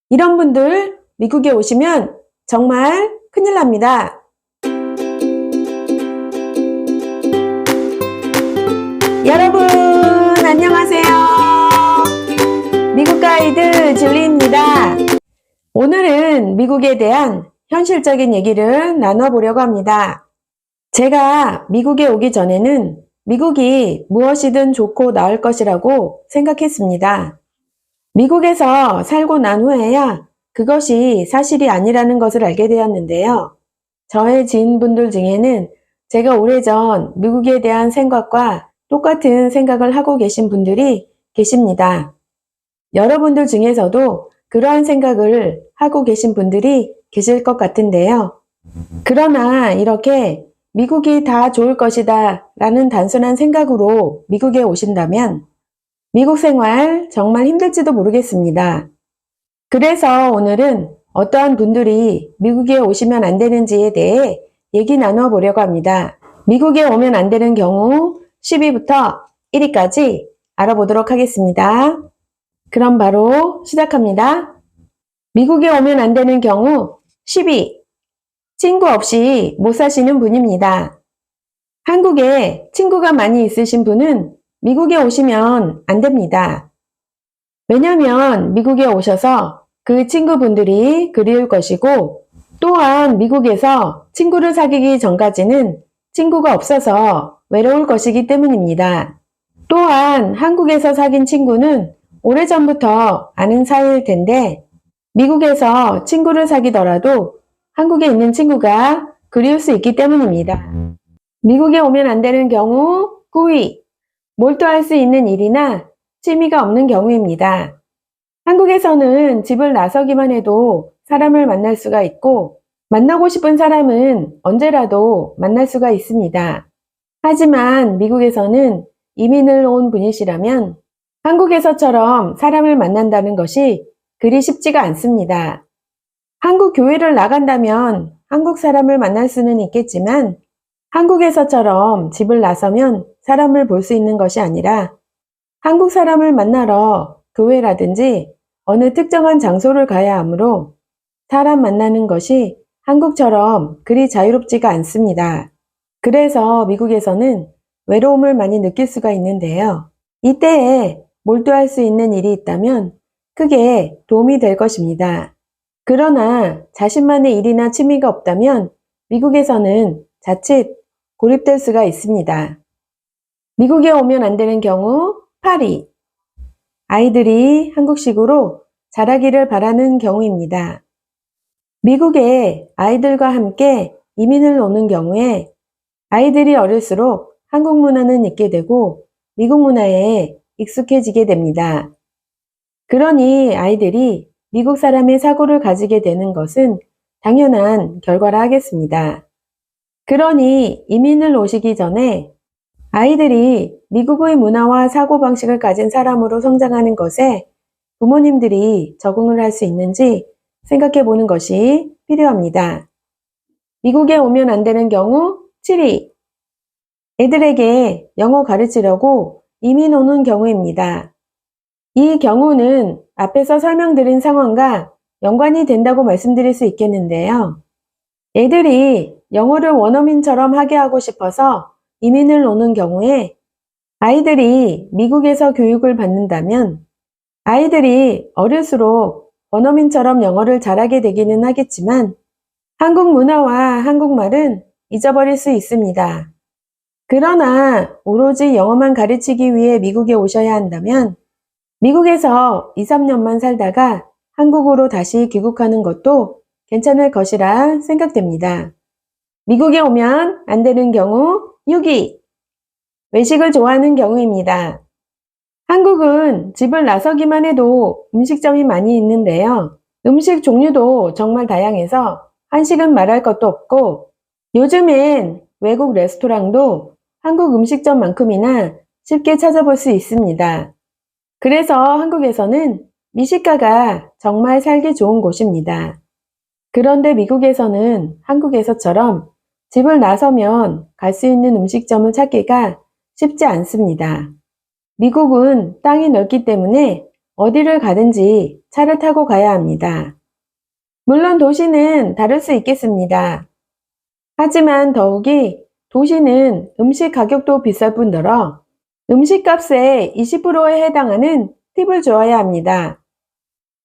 이런 분들 미국에 오시면 정말 큰일 납니다. 여러분 안녕하세요. 미국 가이드 줄리입니다. 오늘은 미국에 대한 현실적인 얘기를 나눠보려고 합니다. 제가 미국에 오기 전에는 미국이 무엇이든 좋고 나을 것이라고 생각했습니다. 미국에서 살고 난 후에야 그것이 사실이 아니라는 것을 알게 되었는데요. 저의 지인분들 중에는 제가 오래전 미국에 대한 생각과 똑같은 생각을 하고 계신 분들이 계십니다. 여러분들 중에서도 그러한 생각을 하고 계신 분들이 계실 것 같은데요. 그러나 이렇게 미국이 다 좋을 것이다 라는 단순한 생각으로 미국에 오신다면 미국 생활 정말 힘들지도 모르겠습니다. 그래서 오늘은 어떠한 분들이 미국에 오시면 안 되는지에 대해 얘기 나눠 보려고 합니다. 미국에 오면 안 되는 경우 10위부터 1위까지 알아보도록 하겠습니다. 그럼 바로 시작합니다. 미국에 오면 안 되는 경우 10위. 친구 없이 못 사시는 분입니다. 한국에 친구가 많이 있으신 분은 미국에 오시면 안 됩니다. 왜냐하면 미국에 오셔서 그 친구분들이 그리울 것이고 또한 미국에서 친구를 사귀기 전까지는 친구가 없어서 외로울 것이기 때문입니다. 또한 한국에서 사귄 친구는 오래전부터 아는 사이일 텐데 미국에서 친구를 사귀더라도 한국에 있는 친구가 그리울 수 있기 때문입니다. 미국에 오면 안 되는 경우 9위. 몰두할 수 있는 일이나 취미가 없는 경우입니다. 한국에서는 집을 나서기만 해도 사람을 만날 수가 있고 만나고 싶은 사람은 언제라도 만날 수가 있습니다. 하지만 미국에서는 이민을 온 분이시라면 한국에서처럼 사람을 만난다는 것이 그리 쉽지가 않습니다. 한국 교회를 나간다면 한국 사람을 만날 수는 있겠지만 한국에서처럼 집을 나서면 사람을 볼 수 있는 것이 아니라 한국 사람을 만나러 교회라든지 어느 특정한 장소를 가야 하므로 사람 만나는 것이 한국처럼 그리 자유롭지가 않습니다. 그래서 미국에서는 외로움을 많이 느낄 수가 있는데요. 이때에 몰두할 수 있는 일이 있다면 크게 도움이 될 것입니다. 그러나 자신만의 일이나 취미가 없다면 미국에서는 자칫 고립될 수가 있습니다. 미국에 오면 안 되는 경우 8위. 아이들이 한국식으로 자라기를 바라는 경우입니다. 미국에 아이들과 함께 이민을 오는 경우에 아이들이 어릴수록 한국 문화는 잊게 되고 미국 문화에 익숙해지게 됩니다. 그러니 아이들이 미국 사람의 사고를 가지게 되는 것은 당연한 결과라 하겠습니다. 그러니 이민을 오시기 전에 아이들이 미국의 문화와 사고방식을 가진 사람으로 성장하는 것에 부모님들이 적응을 할 수 있는지 생각해 보는 것이 필요합니다. 미국에 오면 안 되는 경우 7위. 애들에게 영어 가르치려고 이민 오는 경우입니다. 이 경우는 앞에서 설명드린 상황과 연관이 된다고 말씀드릴 수 있겠는데요. 애들이 영어를 원어민처럼 하게 하고 싶어서 이민을 오는 경우에 아이들이 미국에서 교육을 받는다면 아이들이 어릴수록 원어민처럼 영어를 잘하게 되기는 하겠지만 한국 문화와 한국말은 잊어버릴 수 있습니다. 그러나 오로지 영어만 가르치기 위해 미국에 오셔야 한다면 미국에서 2, 3년만 살다가 한국으로 다시 귀국하는 것도 괜찮을 것이라 생각됩니다. 미국에 오면 안 되는 경우 6위. 외식을 좋아하는 경우입니다. 한국은 집을 나서기만 해도 음식점이 많이 있는데요. 음식 종류도 정말 다양해서 한식은 말할 것도 없고 요즘엔 외국 레스토랑도 한국 음식점만큼이나 쉽게 찾아볼 수 있습니다. 그래서 한국에서는 미식가가 정말 살기 좋은 곳입니다. 그런데 미국에서는 한국에서처럼 집을 나서면 갈 수 있는 음식점을 찾기가 쉽지 않습니다. 미국은 땅이 넓기 때문에 어디를 가든지 차를 타고 가야 합니다. 물론 도시는 다를 수 있겠습니다. 하지만 더욱이 도시는 음식 가격도 비쌀 뿐더러 음식값의 20%에 해당하는 팁을 주어야 합니다.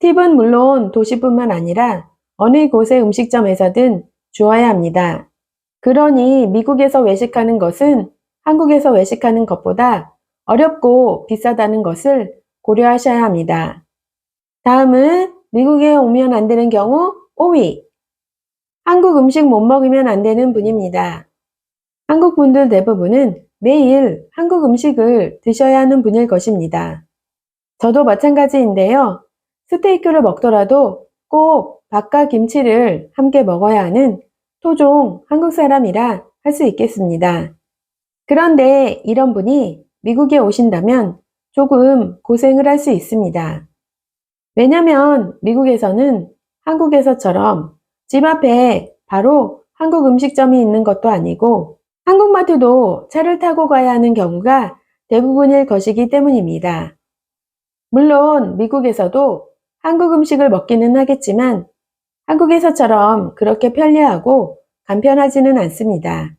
팁은 물론 도시뿐만 아니라 어느 곳의 음식점에서든 주어야 합니다. 그러니 미국에서 외식하는 것은 한국에서 외식하는 것보다 어렵고 비싸다는 것을 고려하셔야 합니다. 다음은 미국에 오면 안 되는 경우 5위. 한국 음식 못 먹으면 안 되는 분입니다. 한국 분들 대부분은 매일 한국 음식을 드셔야 하는 분일 것입니다. 저도 마찬가지인데요. 스테이크를 먹더라도 꼭 밥과 김치를 함께 먹어야 하는 토종 한국 사람이라 할 수 있겠습니다. 그런데 이런 분이 미국에 오신다면 조금 고생을 할 수 있습니다. 왜냐면 미국에서는 한국에서처럼 집 앞에 바로 한국 음식점이 있는 것도 아니고 한국마트도 차를 타고 가야 하는 경우가 대부분일 것이기 때문입니다. 물론 미국에서도 한국 음식을 먹기는 하겠지만 한국에서처럼 그렇게 편리하고 간편하지는 않습니다.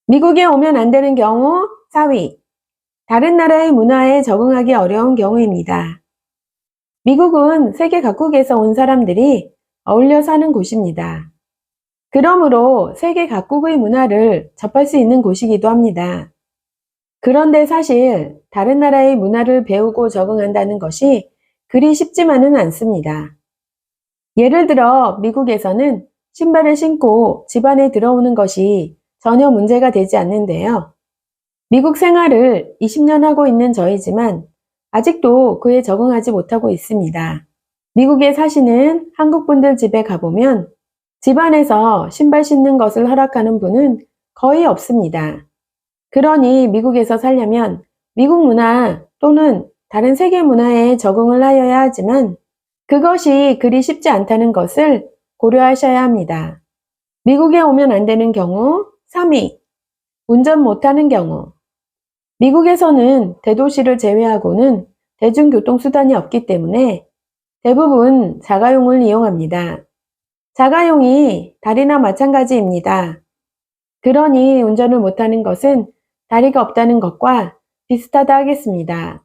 미국에 오면 안 되는 경우 4위. 다른 나라의 문화에 적응하기 어려운 경우입니다. 미국은 세계 각국에서 온 사람들이 어울려 사는 곳입니다. 그러므로 세계 각국의 문화를 접할 수 있는 곳이기도 합니다. 그런데 사실 다른 나라의 문화를 배우고 적응한다는 것이 그리 쉽지만은 않습니다. 예를 들어 미국에서는 신발을 신고 집 안에 들어오는 것이 전혀 문제가 되지 않는데요. 미국 생활을 20년 하고 있는 저이지만 아직도 그에 적응하지 못하고 있습니다. 미국에 사시는 한국 분들 집에 가보면 집 안에서 신발 신는 것을 허락하는 분은 거의 없습니다. 그러니 미국에서 살려면 미국 문화 또는 다른 세계 문화에 적응을 하여야 하지만 그것이 그리 쉽지 않다는 것을 고려하셔야 합니다. 미국에 오면 안 되는 경우 3위. 운전 못하는 경우. 미국에서는 대도시를 제외하고는 대중교통수단이 없기 때문에 대부분 자가용을 이용합니다. 자가용이 다리나 마찬가지입니다. 그러니 운전을 못하는 것은 다리가 없다는 것과 비슷하다 하겠습니다.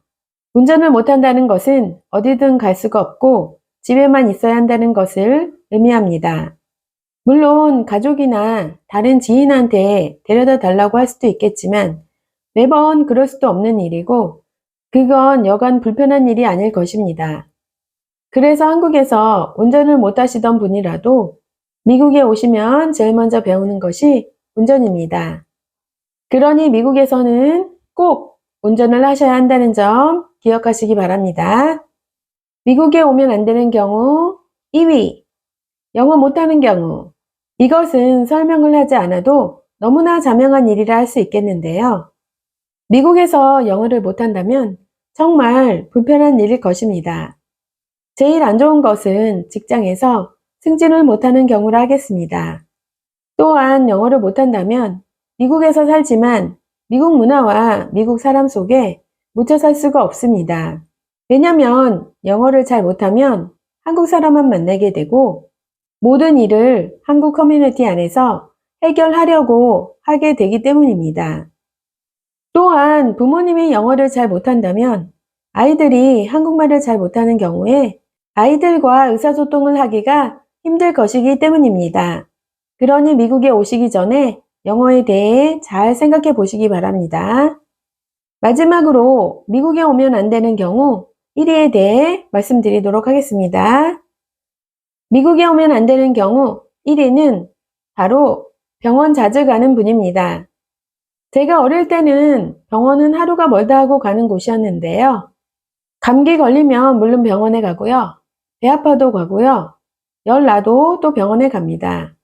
운전을 못한다는 것은 어디든 갈 수가 없고 집에만 있어야 한다는 것을 의미합니다. 물론 가족이나 다른 지인한테 데려다 달라고 할 수도 있겠지만 매번 그럴 수도 없는 일이고 그건 여간 불편한 일이 아닐 것입니다. 그래서 한국에서 운전을 못 하시던 분이라도 미국에 오시면 제일 먼저 배우는 것이 운전입니다. 그러니 미국에서는 꼭 운전을 하셔야 한다는 점 기억하시기 바랍니다. 미국에 오면 안 되는 경우 2위. 영어 못하는 경우. 이것은 설명을 하지 않아도 너무나 자명한 일이라 할 수 있겠는데요. 미국에서 영어를 못한다면 정말 불편한 일일 것입니다. 제일 안 좋은 것은 직장에서 승진을 못하는 경우라 하겠습니다. 또한 영어를 못한다면 미국에서 살지만 미국 문화와 미국 사람 속에 묻혀 살 수가 없습니다. 왜냐면 영어를 잘 못하면 한국 사람만 만나게 되고 모든 일을 한국 커뮤니티 안에서 해결하려고 하게 되기 때문입니다. 또한 부모님이 영어를 잘 못한다면 아이들이 한국말을 잘 못하는 경우에 아이들과 의사소통을 하기가 힘들 것이기 때문입니다. 그러니 미국에 오시기 전에 영어에 대해 잘 생각해 보시기 바랍니다. 마지막으로 미국에 오면 안 되는 경우 1위에 대해 말씀드리도록 하겠습니다. 미국에 오면 안 되는 경우 1위는 바로 병원 자주 가는 분입니다. 제가 어릴 때는 병원은 하루가 멀다 하고 가는 곳이었는데요. 감기 걸리면 물론 병원에 가고요. 배 아파도 가고요. 열 나도 또 병원에 갑니다.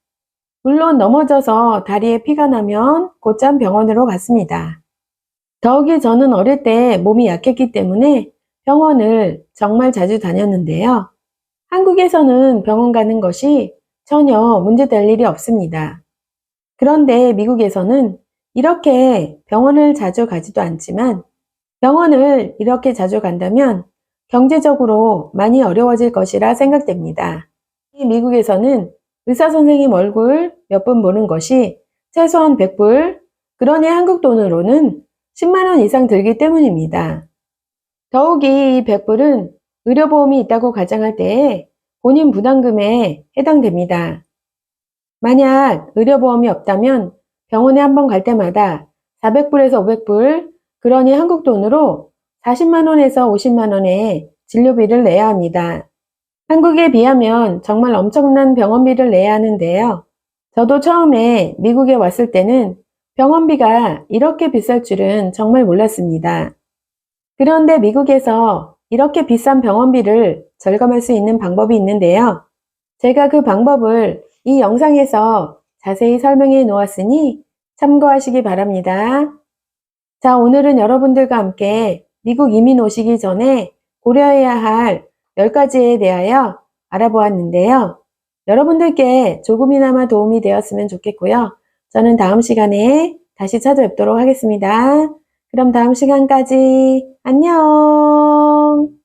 물론 넘어져서 다리에 피가 나면 곧장 병원으로 갔습니다. 더욱이 저는 어릴 때 몸이 약했기 때문에 병원을 정말 자주 다녔는데요. 한국에서는 병원 가는 것이 전혀 문제될 일이 없습니다. 그런데 미국에서는 이렇게 병원을 자주 가지도 않지만 병원을 이렇게 자주 간다면 경제적으로 많이 어려워질 것이라 생각됩니다. 미국에서는 의사 선생님 얼굴 몇 분 보는 것이 최소한 100불, 그러니 한국 돈으로는 10만 원 이상 들기 때문입니다. 더욱이 이 100불은 의료보험이 있다고 가정할 때에 본인 부담금에 해당됩니다. 만약 의료보험이 없다면 병원에 한번 갈 때마다 400불에서 500불, 그러니 한국 돈으로 40만 원에서 50만 원의 진료비를 내야 합니다. 한국에 비하면 정말 엄청난 병원비를 내야 하는데요. 저도 처음에 미국에 왔을 때는 병원비가 이렇게 비쌀 줄은 정말 몰랐습니다. 그런데 미국에서 이렇게 비싼 병원비를 절감할 수 있는 방법이 있는데요. 제가 그 방법을 이 영상에서 자세히 설명해 놓았으니 참고하시기 바랍니다. 자, 오늘은 여러분들과 함께 미국 이민 오시기 전에 고려해야 할 10가지에 대하여 알아보았는데요. 여러분들께 조금이나마 도움이 되었으면 좋겠고요. 저는 다음 시간에 다시 찾아뵙도록 하겠습니다. 그럼 다음 시간까지 안녕!